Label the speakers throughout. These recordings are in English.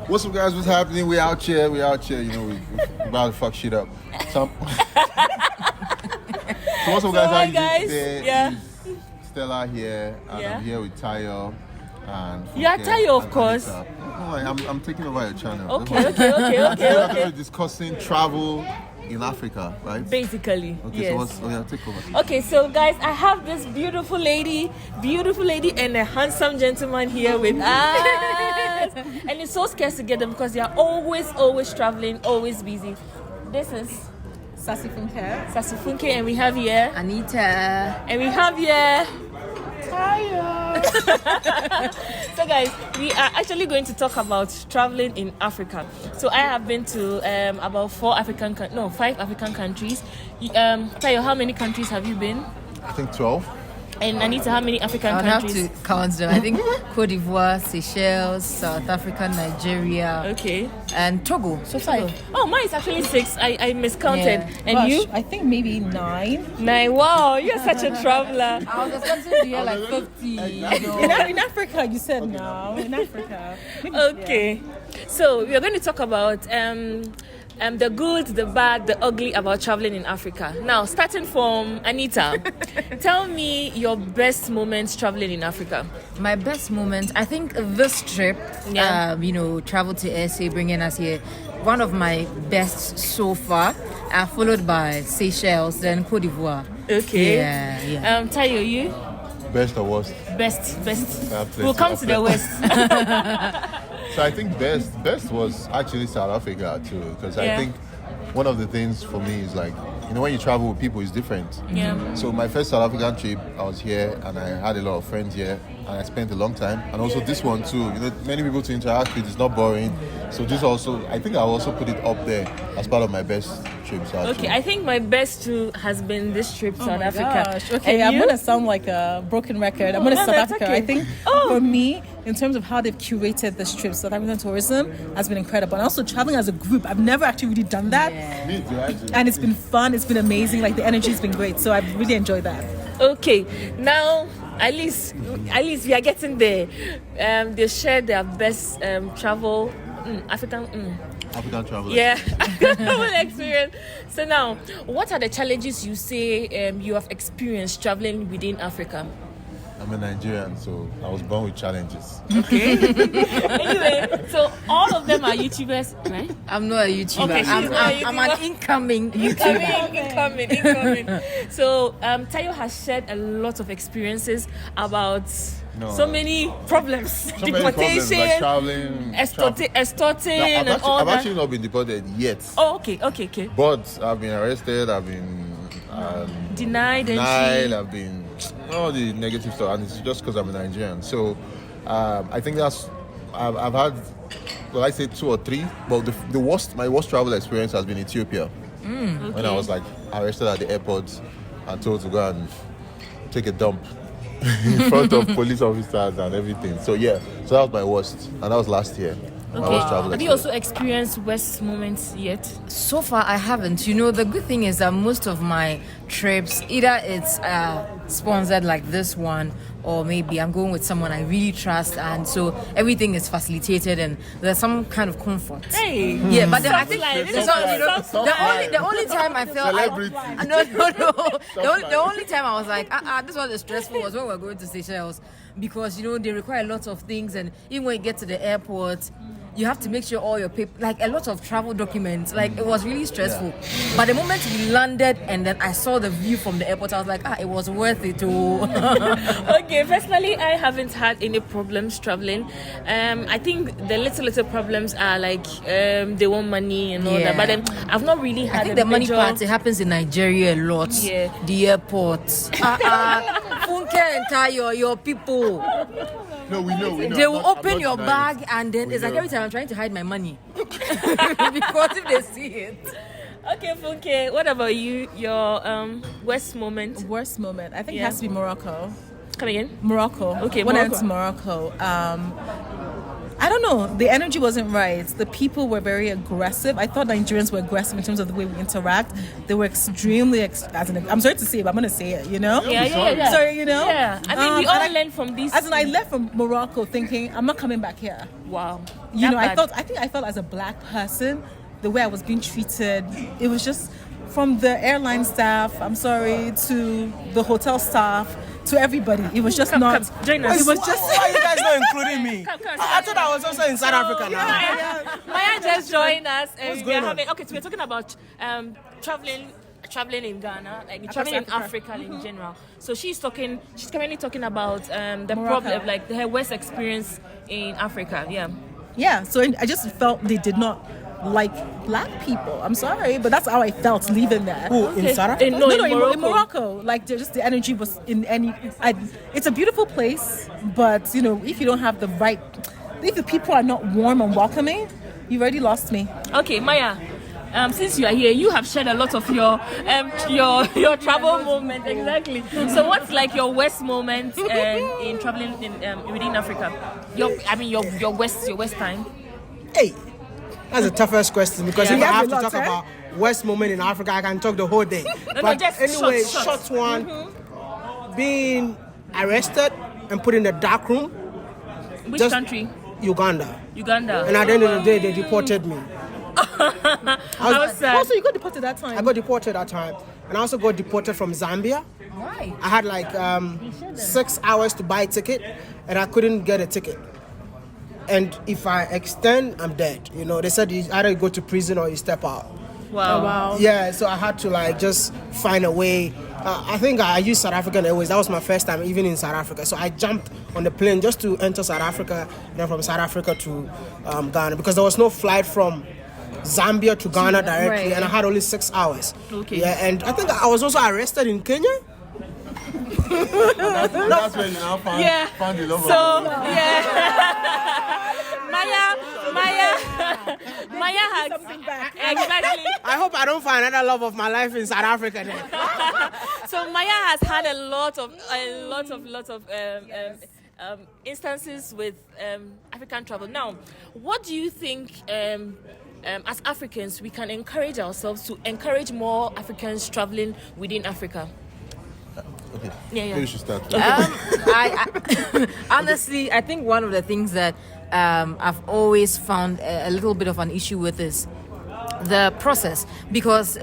Speaker 1: What's up, guys? What's happening? We out here. We we about to fuck shit up. So what's up, guys?
Speaker 2: Hi, guys. Yeah.
Speaker 1: Stella here, and I'm here with Tayo. And
Speaker 2: yeah, Tayo, of course.
Speaker 1: I'm taking over your channel.
Speaker 2: Okay.
Speaker 1: We're discussing travel in Africa, right?
Speaker 2: Basically,
Speaker 1: okay,
Speaker 2: yes.
Speaker 1: So take over.
Speaker 2: Okay, so guys, I have this beautiful lady, and a handsome gentleman here with us. And it's so scarce to get them because they are always traveling, always busy. This is
Speaker 3: Sassy
Speaker 2: Funke, and we have here
Speaker 3: Anita,
Speaker 2: and we have here
Speaker 3: Tayo.
Speaker 2: So guys, we are actually going to talk about traveling in Africa. So I have been to about 5 African countries. Tayo, how many countries have you been?
Speaker 1: I think 12.
Speaker 2: And Anita, how many African countries?
Speaker 3: I have to count them. I think Cote d'Ivoire, Seychelles, South Africa, Nigeria,
Speaker 2: okay,
Speaker 3: and Togo. So 5.
Speaker 2: Oh, mine is actually 6. I miscounted.
Speaker 3: Yeah.
Speaker 2: And
Speaker 4: Gosh,
Speaker 2: you?
Speaker 4: I think maybe 9.
Speaker 2: 9. Wow, you're such a traveler.
Speaker 3: I was expecting to hear like 50.
Speaker 4: In Africa, you said no. In Africa.
Speaker 2: Okay. So we are going to talk about the good, the bad, the ugly about traveling in Africa. Now, starting from Anita, tell me your best moments traveling in Africa.
Speaker 3: My best moment, I think this trip, travel to SA, bringing us here, one of my best so far, followed by Seychelles, then Cote d'Ivoire.
Speaker 2: Okay.
Speaker 3: Yeah.
Speaker 2: Tayo, you?
Speaker 1: Best or worst?
Speaker 2: Best. We'll come to the West.
Speaker 1: So I think best was actually South Africa too, because I think one of the things for me is like, when you travel with people, it's different.
Speaker 2: Yeah.
Speaker 1: So my first South African trip, I was here and I had a lot of friends here and I spent a long time. And also this one too, many people to interact with, it's not boring. So this also, I think I'll also put it up there as part of my best trips.
Speaker 2: Okay, I think my best too has been this trip, South Africa.
Speaker 4: Gosh. Okay, I'm going to sound like a broken record. I'm going to South Africa.
Speaker 2: Okay.
Speaker 4: I think for me, in terms of how they've curated this trip, South African tourism has been incredible. And also traveling as a group, I've never actually really done that.
Speaker 3: Yeah.
Speaker 1: Me too, actually.
Speaker 4: And it's been fun, it's been amazing, like the energy's been great. So I've really enjoyed that.
Speaker 2: Okay, now at least we are getting there. They shared their best travel African
Speaker 1: travel.
Speaker 2: Yeah, travel experience. So now, what are the challenges you say you have experienced traveling within Africa?
Speaker 1: I'm a Nigerian, so I was born with challenges.
Speaker 2: Okay. Anyway, so all of them are YouTubers, right?
Speaker 3: I'm not a YouTuber.
Speaker 2: Okay,
Speaker 3: I'm an incoming YouTuber.
Speaker 2: Incoming. So Tayo has shared a lot of experiences about so many problems. Deportation,
Speaker 1: like traveling,
Speaker 2: extorting, and all
Speaker 1: I've
Speaker 2: that.
Speaker 1: actually not been deported yet.
Speaker 2: Oh, okay.
Speaker 1: But I've been arrested, I've been
Speaker 2: denied,
Speaker 1: I've been all the negative stuff, and it's just because I'm a Nigerian. So I think I've had, well, I say 2 or 3, but my worst travel experience has been Ethiopia. When I was like arrested at the airport and told to go and take a dump in front of police officers and everything. So that was my worst, and that was last year.
Speaker 2: Okay.
Speaker 1: My worst travel
Speaker 2: Have you also experienced worst moments yet?
Speaker 3: So far, I haven't. The good thing is that most of my trips, either it's sponsored like this one, or maybe I'm going with someone I really trust, and so everything is facilitated and there's some kind of comfort.
Speaker 2: Hey,
Speaker 3: yeah, but then I think
Speaker 2: the
Speaker 3: only time I felt
Speaker 1: Celebrity.
Speaker 3: the only time I was like, this one is stressful was when we were going to Seychelles, because they require lots of things, and even when you get to the airport, you have to make sure all your paper, like a lot of travel documents, like it was really stressful. Yeah. But the moment we landed and then I saw the view from the airport, I was like, it was worth it too.
Speaker 2: Okay, personally, I haven't had any problems traveling. I think the little problems are like they want money and all that, but then I've not really had.
Speaker 3: I think the money part, it happens in Nigeria a lot.
Speaker 2: Yeah,
Speaker 3: the airports. Funke and Tayo, your people.
Speaker 1: No, we know.
Speaker 3: They will open your bag and then it's like every time I'm trying to hide my money because if they see it.
Speaker 2: Okay, Funke, what about you? Your worst moment?
Speaker 4: Worst moment, I think it has to be Morocco.
Speaker 2: Come again?
Speaker 4: Morocco.
Speaker 2: Okay,
Speaker 4: when
Speaker 2: Morocco.
Speaker 4: I went to Morocco, I don't know, the energy wasn't right. The people were very aggressive. I thought Nigerians were aggressive in terms of the way we interact. They were extremely, I'm sorry to say it, but I'm going to say it,
Speaker 2: Yeah.
Speaker 4: Sorry,
Speaker 2: Yeah, I think we all learned from these.
Speaker 4: As in, I left from Morocco thinking, I'm not coming back here.
Speaker 2: Wow.
Speaker 4: you know,
Speaker 2: bad?
Speaker 4: I think I felt as a black person, the way I was being treated, it was just from the airline staff, I'm sorry, to the hotel staff, to everybody. It was just
Speaker 2: Come, join us.
Speaker 4: It was just.
Speaker 5: Why are you guys not including me?
Speaker 2: Come,
Speaker 5: I thought I was also in South Africa now.
Speaker 2: Maya just joined us. And
Speaker 5: going on?
Speaker 2: so we're talking about traveling in Ghana, like traveling in Africa in general. So she's currently talking about the problem, like her worst experience in Africa.
Speaker 4: Yeah, so I just felt they did not like black people. I'm sorry, but that's how I felt leaving there.
Speaker 5: Who, in South Africa?
Speaker 2: No,
Speaker 4: In Morocco. Like, just the energy was in any. It's a beautiful place, but you know, if you don't have the right, if the people are not warm and welcoming, you already lost me.
Speaker 2: Okay, Maya. Since you are here, you have shared a lot of your travel moments. Exactly. So, what's like your worst moment in traveling within Africa? Your worst time.
Speaker 5: Hey, that's the toughest question because
Speaker 2: Yeah.
Speaker 5: if
Speaker 4: You
Speaker 5: I
Speaker 4: have
Speaker 5: have
Speaker 4: a
Speaker 5: to
Speaker 4: lot,
Speaker 5: talk
Speaker 4: eh?
Speaker 5: about worst moment in Africa, I can talk the whole day.
Speaker 2: No,
Speaker 5: But
Speaker 2: just
Speaker 5: anyway,
Speaker 2: short.
Speaker 5: short one, being arrested and put in the dark room,
Speaker 2: Which
Speaker 5: Just-
Speaker 2: country?
Speaker 5: Uganda.
Speaker 2: Uganda.
Speaker 5: And at the end of the day, they deported me.
Speaker 2: How sad.
Speaker 4: Also, you got deported that time.
Speaker 5: I got deported that time. And I also got deported from Zambia.
Speaker 3: Why?
Speaker 5: I had like 6 hours to buy a ticket and I couldn't get a ticket. And if I extend, I'm dead. You know, they said you either go to prison or you step out.
Speaker 2: Wow.
Speaker 5: Yeah, so I had to like just find a way. I think I used South African Airways. That was my first time even in South Africa. So I jumped on the plane just to enter South Africa, and then from South Africa to Ghana because there was no flight from Zambia to Ghana directly,
Speaker 3: Right.
Speaker 5: and I had only 6 hours.
Speaker 2: Okay.
Speaker 5: Yeah, and I think I was also arrested in Kenya.
Speaker 1: That's when you now found the love
Speaker 2: So
Speaker 1: of
Speaker 2: yeah. Maya has exactly.
Speaker 5: I hope I don't find another love of my life in South Africa then.
Speaker 2: So Maya has had a lot of instances with African travel. Now, what do you think? As Africans, we can encourage ourselves to encourage more Africans traveling within Africa.
Speaker 1: Okay.
Speaker 2: Yeah.
Speaker 1: Maybe we should start.
Speaker 3: I honestly, I think one of the things that I've always found a little bit of an issue with is the process, because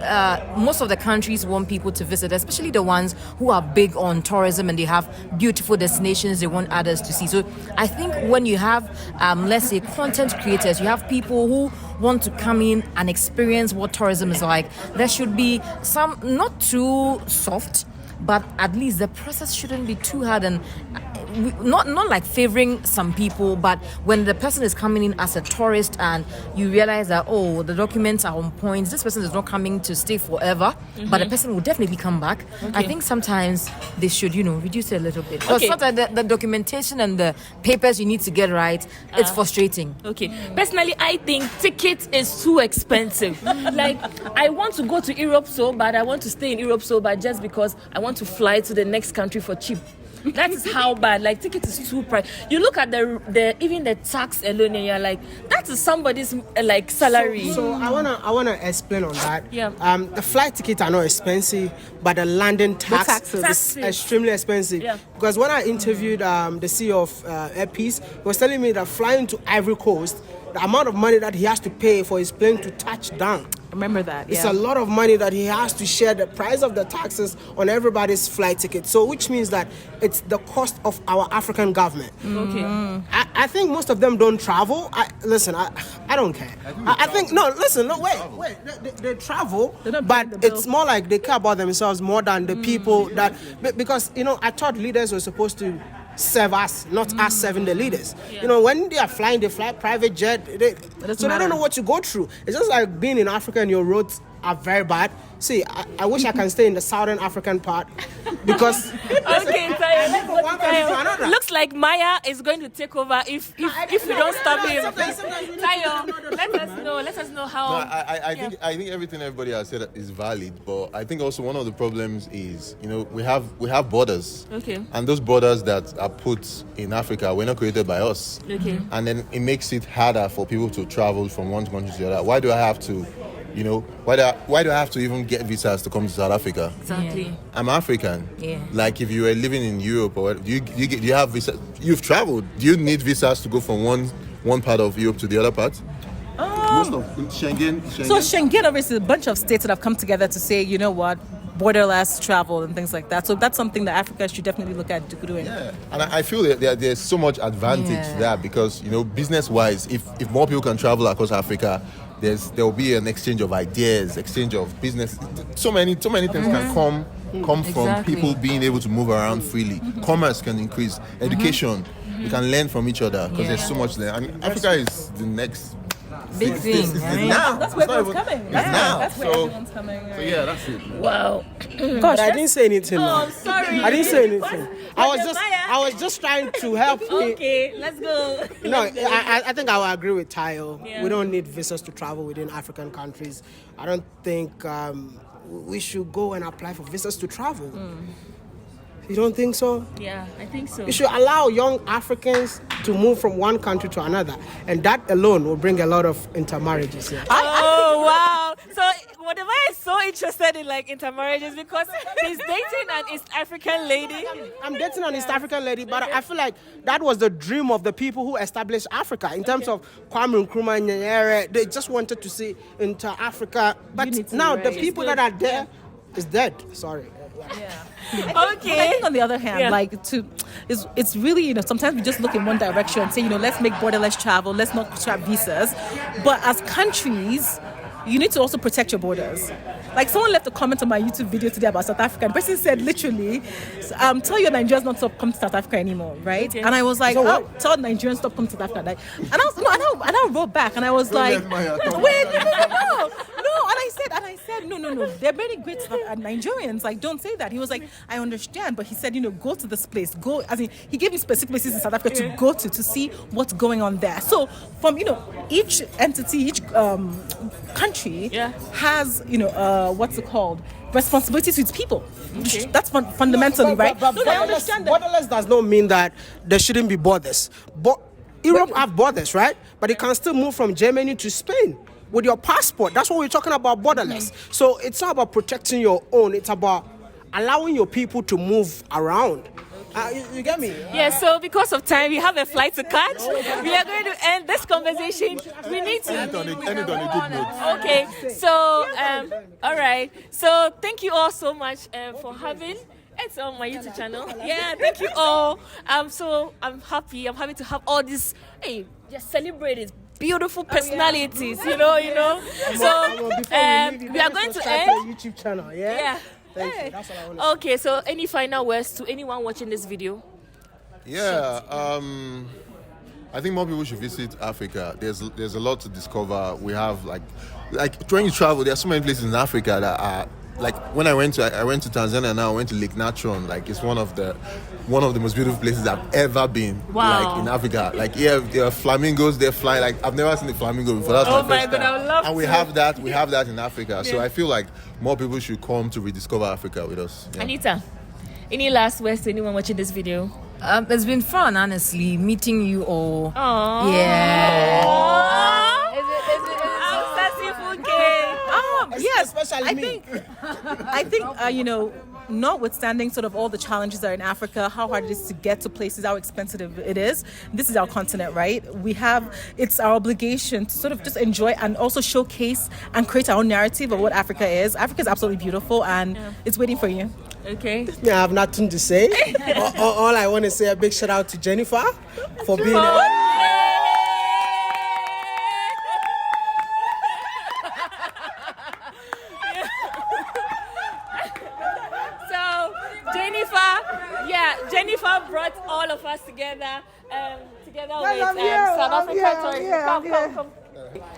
Speaker 3: most of the countries want people to visit, especially the ones who are big on tourism and they have beautiful destinations they want others to see. So I think when you have, let's say, content creators, you have people who want to come in and experience what tourism is like, there should be some, not too soft, but at least the process shouldn't be too hard and not like favoring some people, but when the person is coming in as a tourist and you realize that, oh, the documents are on point, this person is not coming to stay forever, but the person will definitely come back. I think sometimes they should, reduce it a little bit. Because sometimes the documentation and the papers you need to get right, it's frustrating.
Speaker 2: Okay. Personally, I think ticket is too expensive. Like, I want to go to Europe so bad, I want to stay in Europe so bad just because I want to fly to the next country for cheap. That is how bad. Like, ticket is too price. You look at the even the tax alone, and you're like, that is somebody's like salary.
Speaker 5: So I wanna explain on that.
Speaker 2: Yeah.
Speaker 5: The flight tickets are not expensive, but the landing tax
Speaker 2: taxes.
Speaker 5: is extremely expensive.
Speaker 2: Yeah.
Speaker 5: Because when I interviewed the CEO of Airpeace, he was telling me that flying to Ivory Coast, the amount of money that he has to pay for his plane to touch down.
Speaker 4: Remember that.
Speaker 5: It's a lot of money that he has to share the price of the taxes on everybody's flight ticket. So which means that it's the cost of our African government.
Speaker 2: Okay.
Speaker 5: I think most of them don't travel. I don't care. I think wait. They travel, but it's more like they care about themselves more than the people that, because I thought leaders were supposed to serve us, not us serving the leaders. When they are flying, they fly private jet, so they don't know what you go through. It's just like being in Africa and your roads are very bad. See, I wish I can stay in the southern African part because
Speaker 2: Okay,
Speaker 5: one country to
Speaker 2: Tayo.
Speaker 5: another.
Speaker 2: Looks like Maya is going to take over if we don't stop him. Tayo, let us know how.
Speaker 1: No, I think everything everybody has said is valid, but I think also one of the problems is, we have borders.
Speaker 2: Okay.
Speaker 1: And those borders that are put in Africa were not created by us.
Speaker 2: Okay.
Speaker 1: And then it makes it harder for people to travel from one country to the other. Why do I have to, why do I have to even get visas to come to South Africa?
Speaker 2: Exactly.
Speaker 1: I'm African.
Speaker 3: Yeah.
Speaker 1: Like if you were living in Europe or do you have visas? You've traveled. Do you need visas to go from one one part of Europe to the other part. Most of Schengen.
Speaker 4: So Schengen, obviously, a bunch of states that have come together to say, you know what, borderless travel and things like that. So that's something that Africa should definitely look at doing.
Speaker 1: Yeah, and I feel that there's so much advantage to that because, you know, business-wise, if more people can travel across Africa, there will be an exchange of ideas, exchange of business. So many things can come from people being able to move around freely. Commerce can increase, education, we can learn from each other because there's so much there. And Africa is the next
Speaker 3: big thing.
Speaker 1: It's
Speaker 3: Right?
Speaker 1: now.
Speaker 4: That's where everyone's coming.
Speaker 1: It's now.
Speaker 4: That's where everyone's coming. Right?
Speaker 1: So yeah, that's it.
Speaker 2: Wow.
Speaker 5: But I didn't say anything.
Speaker 2: Oh,
Speaker 5: man.
Speaker 2: I'm sorry.
Speaker 5: I didn't say anything. I
Speaker 2: Maya?
Speaker 5: was just trying to help.
Speaker 2: Okay, let's go.
Speaker 5: No, I think I will agree with Tayo.
Speaker 2: Yeah.
Speaker 5: We don't need visas to travel within African countries. I don't think we should go and apply for visas to travel. You don't think so?
Speaker 2: Yeah, I think so.
Speaker 5: You should allow young Africans to move from one country to another, and that alone will bring a lot of intermarriages here.
Speaker 2: Oh wow! So whatever is so interested in like intermarriages because he's dating an East African lady.
Speaker 5: I'm dating an East African lady, but I feel like that was the dream of the people who established Africa. In terms of Kwame Nkrumah and Nyerere, they just wanted to see inter-Africa. But
Speaker 4: Unity,
Speaker 5: now
Speaker 4: right?
Speaker 5: the people that are there is dead. Sorry.
Speaker 2: Okay.
Speaker 4: I think on the other hand, it's really, you know, sometimes we just look in one direction and say, you know, let's make borderless travel, let's not trap visas. But as countries, you need to also protect your borders. Like someone left a comment on my YouTube video today about South Africa. The person said literally, tell your Nigerians not to come to South Africa anymore, right? Okay. And I was like, tell Nigerians stop coming to South Africa. Like, and I wrote back and I was like, wait, no. And I said, no. There are many great Nigerians. Like, don't say that. He was like, I understand, but he said, you know, go to this place. Go, as in, he gave me specific places in South Africa to go to see what's going on there. So, from, you know, each entity, each country has, you know, what's it called? Responsibility to its people. Okay. That's fundamentally, right?
Speaker 5: But
Speaker 4: I understand that.
Speaker 5: Borderless does not mean that there shouldn't be borders. But Europe have borders, right? But it can still move from Germany to Spain with your passport. That's what we're talking about, borderless. So it's not about protecting your own. It's about allowing your people to move around. You get me?
Speaker 2: Yeah, so because of time, we have a flight to catch. We are going to end this conversation. We need to...
Speaker 1: End on a good note.
Speaker 2: Okay, so, all right. So, thank you all so much for having... It's on my YouTube channel. Yeah, thank you all. I'm happy. I'm happy to have all these... Hey, just celebrate it. Beautiful personalities, you know. So, we are going to end...
Speaker 5: YouTube channel, yeah?
Speaker 2: Hey. Okay, so any final words to anyone watching this video?
Speaker 1: Yeah, I think more people should visit Africa. There's a lot to discover. We have like when you travel, there are so many places in Africa that are like when I went to Tanzania. Now I went to Lake Natron. Like it's one of the most beautiful places I've ever been.
Speaker 2: Wow.
Speaker 1: Like in Africa. Like there are flamingos. They fly. Like I've never seen a flamingo before. That's my first time.
Speaker 2: I would love
Speaker 1: and
Speaker 2: to.
Speaker 1: we have that in Africa. So I feel like more people should come to rediscover Africa with us. Yeah.
Speaker 2: Anita, any last words to anyone watching this video?
Speaker 3: It's been fun, honestly, meeting you all.
Speaker 2: Aww.
Speaker 3: Yeah.
Speaker 2: I'm Sassy Funke.
Speaker 4: Yes,
Speaker 5: especially
Speaker 4: I think you know, notwithstanding sort of all the challenges that are in Africa, how hard it is to get to places, how expensive it is. This is our continent, right? It's our obligation to sort of just enjoy and also showcase and create our own narrative of what Africa is. Africa is absolutely beautiful and it's waiting for you.
Speaker 2: Okay.
Speaker 5: I have nothing to say. all I want to say, a big shout out to Jennifer for being
Speaker 2: Jennifer brought all of us together, with South Africa. Come.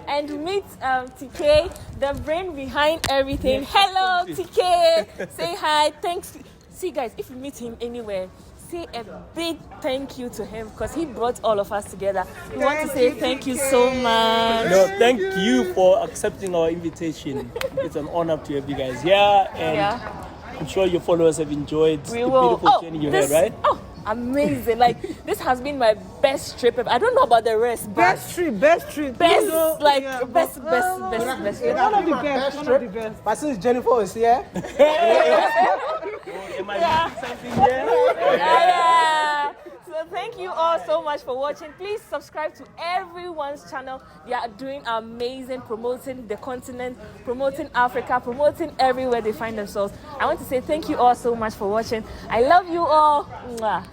Speaker 2: And meet TK, the brain behind everything. Hello, TK. Say hi. Thanks. See, guys, if you meet him anywhere, say a big thank you to him because he brought all of us together. We want to say thank you so much.
Speaker 6: No, thank you for accepting our invitation. It's an honor to have you guys here, and I'm sure your followers have enjoyed the beautiful journey you had, right?
Speaker 2: Oh, amazing. Like, this has been my best trip ever. I don't know about the rest, but...
Speaker 5: Best trip.
Speaker 2: Best trip.
Speaker 5: One of the best. But since Jennifer is here...
Speaker 6: Am I missing something here?
Speaker 2: Yeah. So, So thank you all so much for watching. Please subscribe to everyone's channel. They are doing amazing, promoting the continent, promoting Africa, promoting everywhere they find themselves. I want to say thank you all so much for watching. I love you all. Mwah.